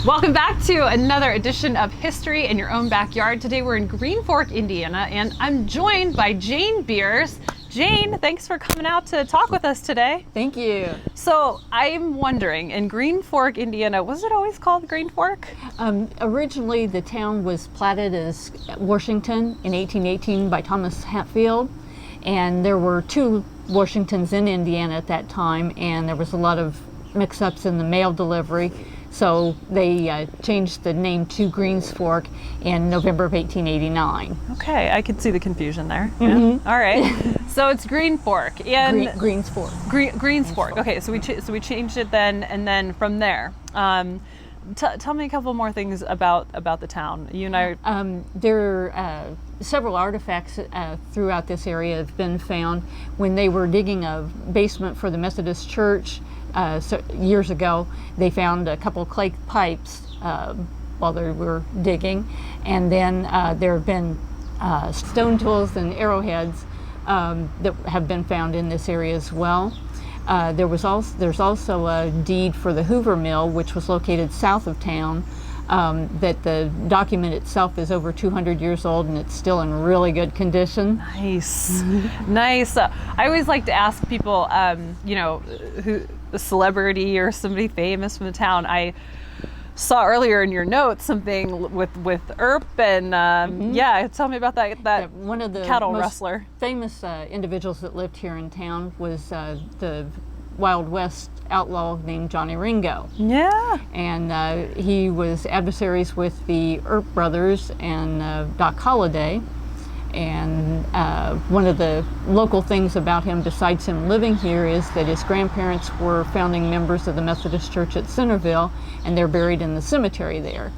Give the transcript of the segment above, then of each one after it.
Welcome back to another edition of History in Your Own Backyard. Today we're in Green Fork, Indiana, and I'm joined by Jane Beers. Jane, thanks for coming out to talk with us today. Thank you. So I'm wondering, in Green Fork, Indiana, was it always called Green Fork? Originally, the town was platted as Washington in 1818 by Thomas Hatfield, and there were two Washingtons in Indiana at that time, and there was a lot of mix-ups in the mail delivery. So they changed the name to Greens Fork in November of 1889. Okay, I could see the confusion there. Mm-hmm. Yeah. All right, so it's Green Fork and Greens Fork. Greens Fork. Okay, so we changed it then, and then from there. Tell me a couple more things about the town. You and I. There are several artifacts throughout this area have been found. When they were digging a basement for the Methodist Church years ago, they found a couple of clay pipes while they were digging, and then there have been stone tools and arrowheads that have been found in this area as well. There's also a deed for the Hoover Mill, which was located south of town, that the document itself is over 200 years old and it's still in really good condition. Nice. Nice. I always like to ask people, who a celebrity or somebody famous from the town. I saw earlier in your notes something with Earp and tell me about that one of the cattle most rustler. Famous individuals that lived here in town was the Wild West outlaw named Johnny Ringo. Yeah. And he was adversaries with the Earp brothers and Doc Holliday. And one of the local things about him, besides him living here, is that his grandparents were founding members of the Methodist Church at Centerville, and they're buried in the cemetery there.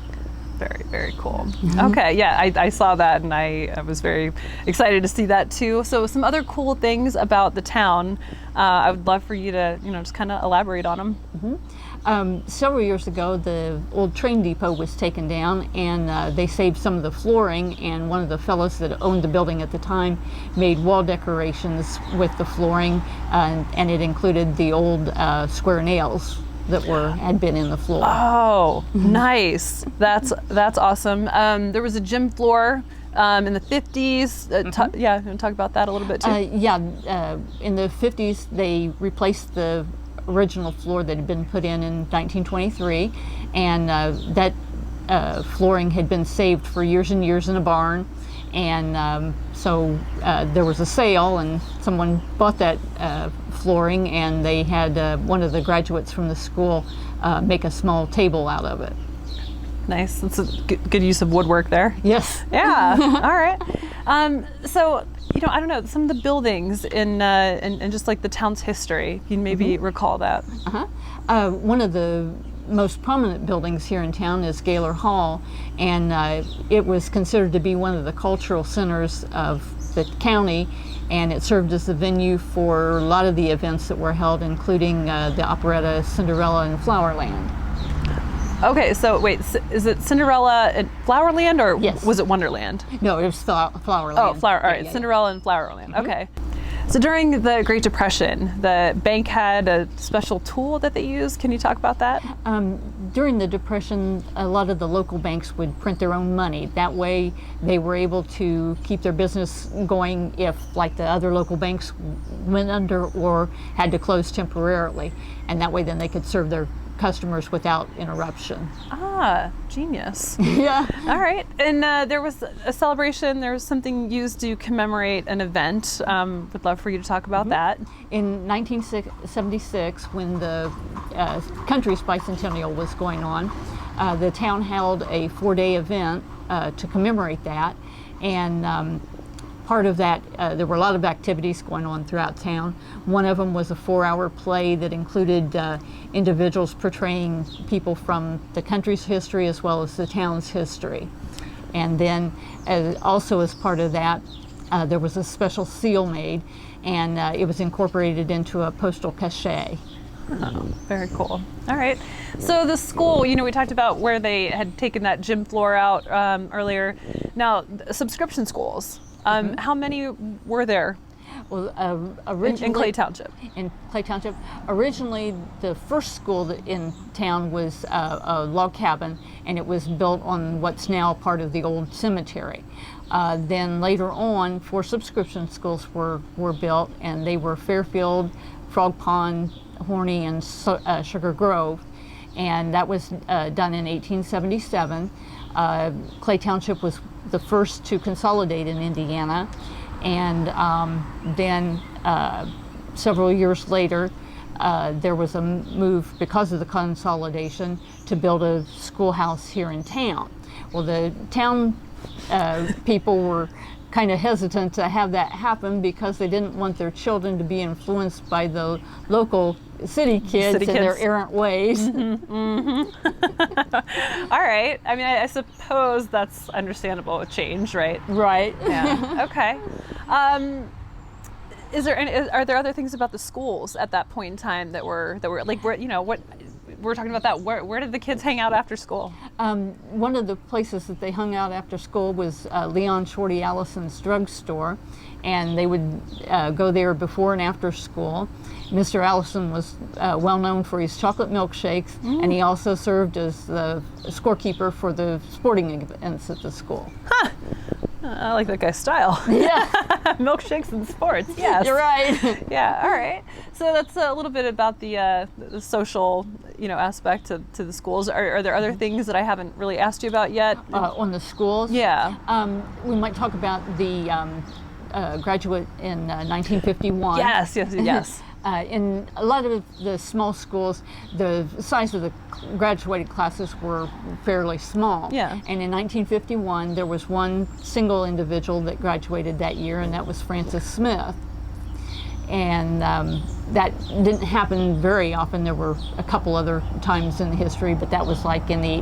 Very, very cool. Okay, yeah, I saw that, and I was very excited to see that too. So some other cool things about the town, I would love for you to, just kind of elaborate on them. Several years ago, the old train depot was taken down, and they saved some of the flooring, and one of the fellows that owned the building at the time made wall decorations with the flooring, and it included the old square nails that had been in the floor. Oh, nice. That's awesome. There was a gym floor in the 50s. You want to talk about that a little bit too? In the 50s, they replaced the original floor that had been put in 1923, and that flooring had been saved for years and years in a barn, and so there was a sale and someone bought that flooring, and they had one of the graduates from the school make a small table out of it. Nice. That's a good use of woodwork there. Yes. Yeah. All right. So, I don't know, some of the buildings in just like the town's history, you maybe recall that. One of the most prominent buildings here in town is Gayler Hall, and it was considered to be one of the cultural centers of the county, and it served as the venue for a lot of the events that were held, including the operetta Cinderella and Flowerland. Okay, so wait, is it Cinderella and Flowerland, or yes. Was it Wonderland? No, it was Flowerland. Oh, all right, yeah, Cinderella and Flowerland. Okay. So during the Great Depression, the bank had a special tool that they used. Can you talk about that? During the Depression, a lot of the local banks would print their own money. That way, they were able to keep their business going if, like the other local banks, went under or had to close temporarily. And that way, then they could serve their customers without interruption. Ah, genius. Yeah. All right. And there was a celebration. There was something used to commemorate an event. Would love for you to talk about that. In 1976, when the country's bicentennial was going on, the town held a 4-day event to commemorate that. And part of that, there were a lot of activities going on throughout town. One of them was a 4-hour play that included individuals portraying people from the country's history as well as the town's history. And then also as part of that, there was a special seal made, and it was incorporated into a postal cachet. Oh, very cool. All right. So the school, we talked about where they had taken that gym floor out earlier. Now, subscription schools. How many were there? Well, in originally Clay Township? in Clay Township. Originally, the first school in town was a log cabin, and it was built on what's now part of the old cemetery. Then later on, 4 subscription schools were built, and they were Fairfield, Frog Pond, Horny, and Sugar Grove. And that was done in 1877. Clay Township was the first to consolidate in Indiana. And then several years later, there was a move because of the consolidation to build a schoolhouse here in town. Well, the town people were kind of hesitant to have that happen because they didn't want their children to be influenced by the local city kids and their errant ways. Mm-hmm. Mm-hmm. All right. I mean, I suppose that's understandable with change, right? Right. Yeah. Okay. Are there other things about the schools at that point in time that were like, where, you know, what we're talking about that? Where did the kids hang out after school? One of the places that they hung out after school was Leon Shorty Allison's drugstore, and they would go there before and after school. Mr. Allison was well known for his chocolate milkshakes, and he also served as the scorekeeper for the sporting events at the school. Huh. I like that guy's style. Yeah. Milkshakes and sports. Yes. You're right. Yeah. All right. So that's a little bit about the social, aspect to the schools. Are there other things that I haven't really asked you about yet? On the schools? Yeah. We might talk about the graduate in 1951. Yes. In a lot of the small schools, the size of the graduated classes were fairly small. Yeah. And in 1951, there was one single individual that graduated that year, and that was Francis Smith. And that didn't happen very often. There were a couple other times in the history, but that was like in the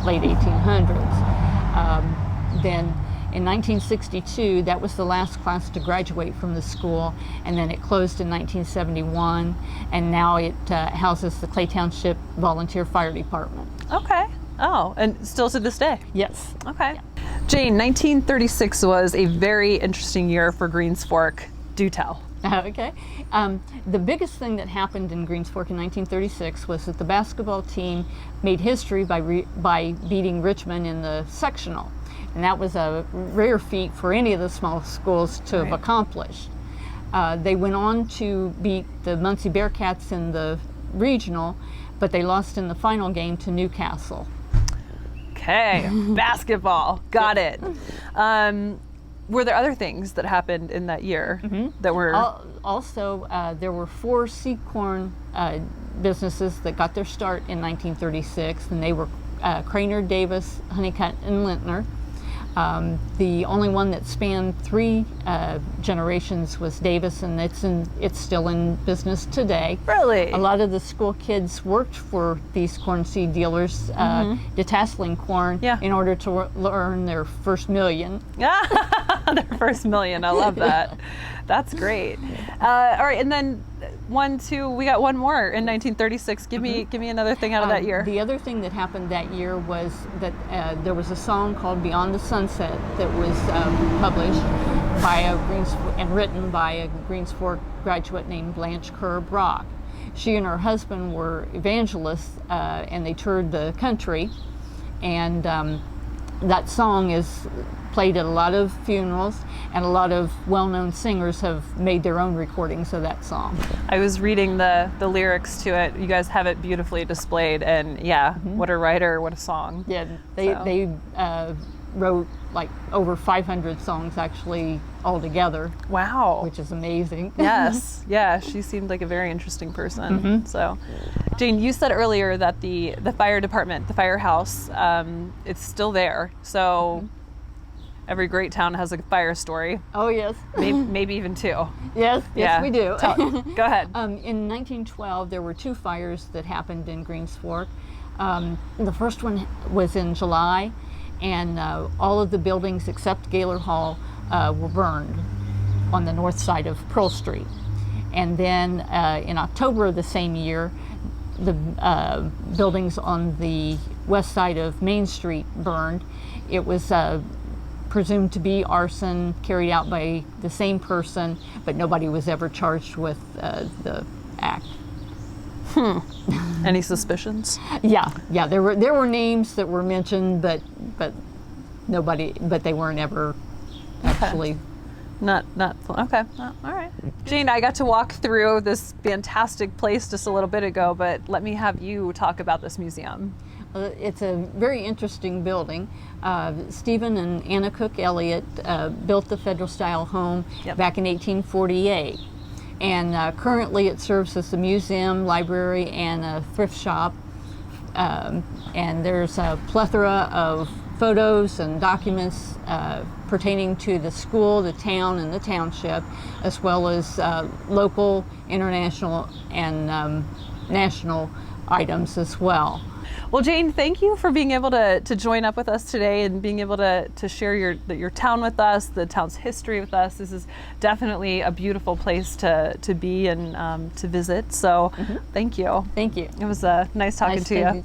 late 1800s. Then in 1962, that was the last class to graduate from the school, and then it closed in 1971, and now it houses the Clay Township Volunteer Fire Department. Okay. Oh, and still to this day? Yes. Okay. Jane, 1936 was a very interesting year for Greens Fork. Do tell. Okay. The biggest thing that happened in Greens Fork in 1936 was that the basketball team made history by beating Richmond in the sectional. And that was a rare feat for any of the small schools to have accomplished. They went on to beat the Muncie Bearcats in the regional, but they lost in the final game to Newcastle. Okay, basketball, got it. Were there other things that happened in that year that were... Also, there were 4 seed corn businesses that got their start in 1936, and they were Craner, Davis, Honeycutt, and Lintner. The only one that spanned 3 generations was Davis, and it's still in business today. Really? A lot of the school kids worked for these corn seed dealers, detasseling corn in order to earn their first million. Their first million, I love that. That's great. All right, and then we got one more in 1936. Give me another thing out of that year. The other thing that happened that year was that there was a song called Beyond the Sunset that was published by and written by a Greens Fork graduate named Blanche Kerr Brock. She and her husband were evangelists, and they toured the country, and that song is played at a lot of funerals, and a lot of well-known singers have made their own recordings of that song. I was reading the lyrics to it. You guys have it beautifully displayed, and what a writer, what a song. Yeah, they wrote like over 500 songs actually altogether. Wow. Which is amazing. Yes. Yeah, she seemed like a very interesting person. So, Jane, you said earlier that the fire department, the firehouse, it's still there. So every great town has a fire story. Oh, yes. Maybe even 2. Yes, we do. Go ahead. In 1912, there were 2 fires that happened in Greens Fork. The first one was in July, and all of the buildings except Gayler Hall were burned on the north side of Pearl Street. And then in October of the same year, the buildings on the west side of Main Street burned. It was presumed to be arson carried out by the same person, but nobody was ever charged with the act. Any suspicions? Yeah, there were names that were mentioned, but they weren't ever actually. Not okay. All right. Jane, I got to walk through this fantastic place just a little bit ago, but let me have you talk about this museum. It's a very interesting building. Stephen and Anna Cook Elliott built the Federal Style home back in 1848. And currently it serves as a museum, library, and a thrift shop. And there's a plethora of photos and documents pertaining to the school, the town, and the township, as well as local, international, and national items as well. Well, Jane, thank you for being able to join up with us today and being able to share your town with us, the town's history with us. This is definitely a beautiful place to be and to visit. So thank you. Thank you. It was nice talking to you.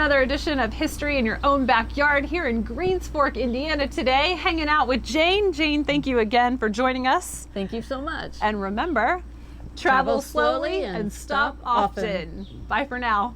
another edition of History in Your Own Backyard here in Greens Fork, Indiana today, hanging out with Jane. Jane, thank you again for joining us. Thank you so much. And remember, travel slowly and stop often. Bye for now.